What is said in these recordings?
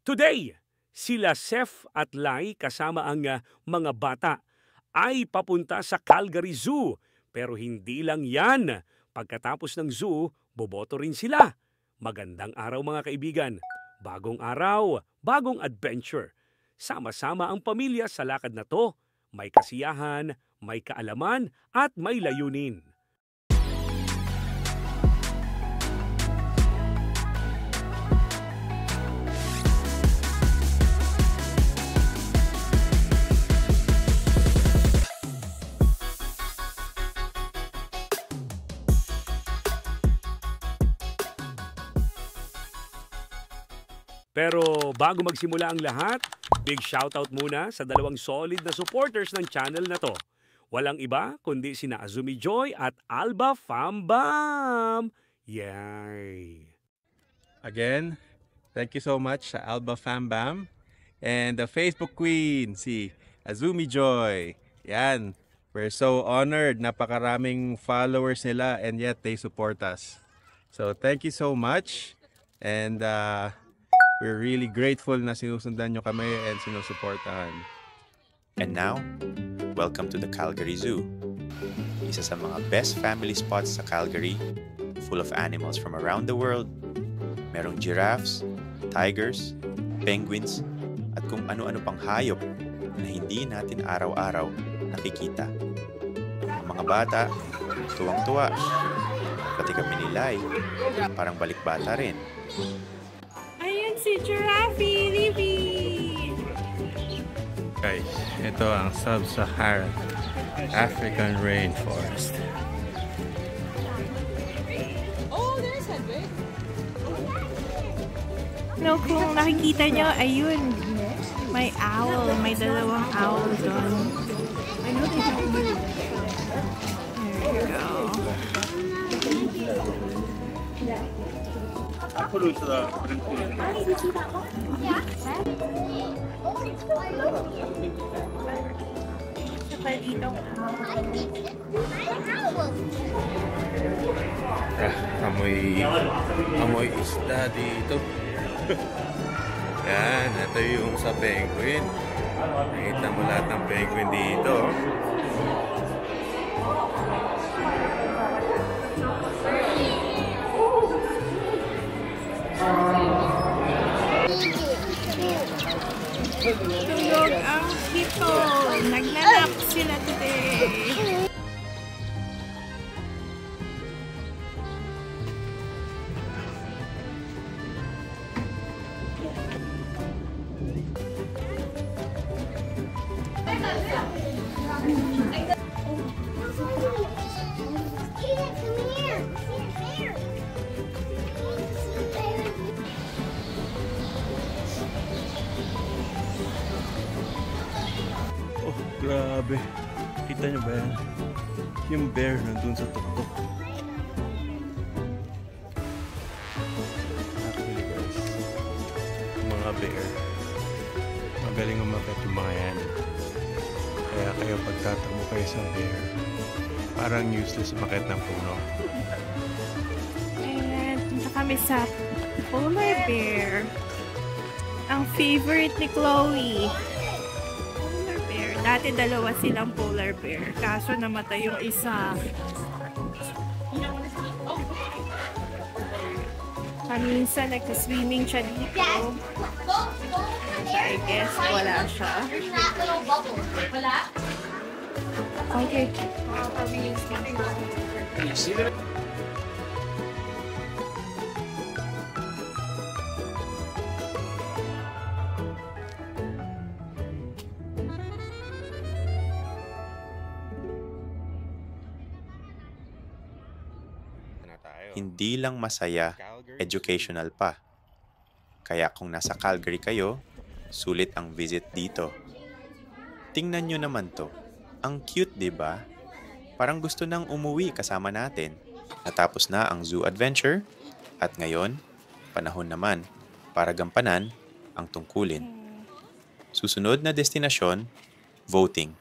Today, sila Seth at Lai kasama ang mga bata ay papunta sa Calgary Zoo. Pero hindi lang yan. Pagkatapos ng zoo, boboto rin sila. Magandang araw mga kaibigan. Bagong araw, bagong adventure. Sama-sama ang pamilya sa lakad na to. May kasiyahan, may kaalaman, at may layunin. Pero bago magsimula ang lahat, big shoutout muna sa dalawang solid na supporters ng channel na to. Walang iba kundi sina Azumi Joy at Alba Fambam. Yay! Again, thank you so much sa Alba Fambam and the Facebook Queen, si Azumi Joy. Yan, we're so honored. Napakaraming followers nila and yet they support us. So thank you so much and we're really grateful na sinusundan nyo kami and sinusuportahan. And now, welcome to the Calgary Zoo. Isa sa mga best family spots sa Calgary, full of animals from around the world. Merong giraffes, tigers, penguins, at kung ano-ano pang hayop na hindi natin araw-araw nakikita. Ang mga bata, tuwang-tuwa. Pati kami ni Lai, parang balik-bata rin. Ayan si Giraffe, Livy! Guys, ito ang Sub-Saharan African Rainforest. Oh, there's Hedwig! No, kung nakikita nyo, ayun, may owl, may dalawang owl doon. There you go. Amoy isda dito. Yan, ito yung sa penguin. Nakita mo lahat ng penguin dito. Tulog ang hito. Naglalap sila today. Oh, grabe. Kita nyo ba yan? Yung bear nandun sa tuktok. Actually guys, mga bear, magaling umakyat yung mga yan. Kaya kayo pagtatakbo kayo sa bear, parang useless umakyat ng puno. Ayan, punta kami sa polar bear. Ang favorite ni Chloe. Polar bear. Dati dalawa silang polar bear. Kaso namatay yung isa. Paminsan nagsa-swimming siya dito. I guess wala siya. Okay. Hindi lang masaya, educational pa. Kaya kung nasa Calgary kayo, sulit ang visit dito. Tingnan nyo naman to. Ang cute, di ba? Parang gusto nang umuwi kasama natin. Natapos na ang zoo adventure at ngayon, panahon naman para gampanan ang tungkulin. Susunod na destinasyon, voting.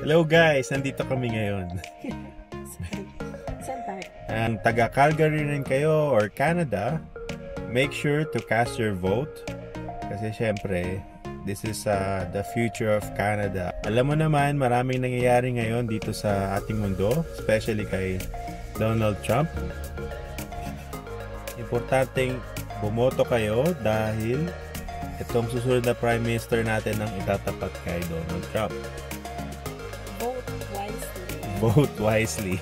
Hello guys, nandito kami ngayon. Saan tayo? Ang taga Calgary rin kayo or Canada, make sure to cast your vote kasi syempre this is the future of Canada. Alam mo naman, maraming nangyayari ngayon dito sa ating mundo, especially kay Donald Trump. Importanteng bumoto kayo dahil itong susunod na Prime Minister natin ang itatapat kay Donald Trump. Vote wisely. Vote wisely.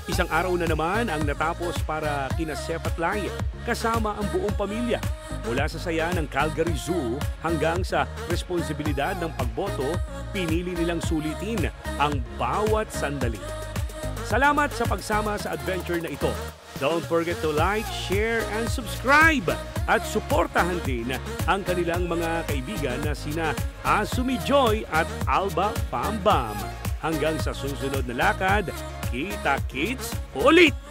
Isang araw na naman ang natapos para kina Sef at Lai kasama ang buong pamilya. Mula sa saya ng Calgary Zoo hanggang sa responsibilidad ng pagboto, pinili nilang sulitin ang bawat sandali. Salamat sa pagsama sa adventure na ito. Don't forget to like, share, and subscribe. At suportahan din ang kanilang mga kaibigan na sina Azumi Joy at Alba Pambam. Hanggang sa susunod na lakad, kita-kits ulit!